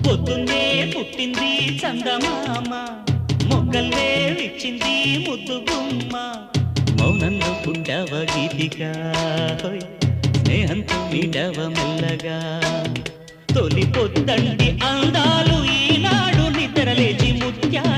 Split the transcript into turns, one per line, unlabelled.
పొద్దున్నే పుట్టింది చందమామ మొగ్గల్లే విచ్చింది ముద్దు గుమ్మ మౌనంలో పుట్టావ గీతిగా స్నేహంతో మీటవ మెల్లగా తొలి పొద్దండి అందాలు ఈనాడు నిద్రలేచి ముత్యాల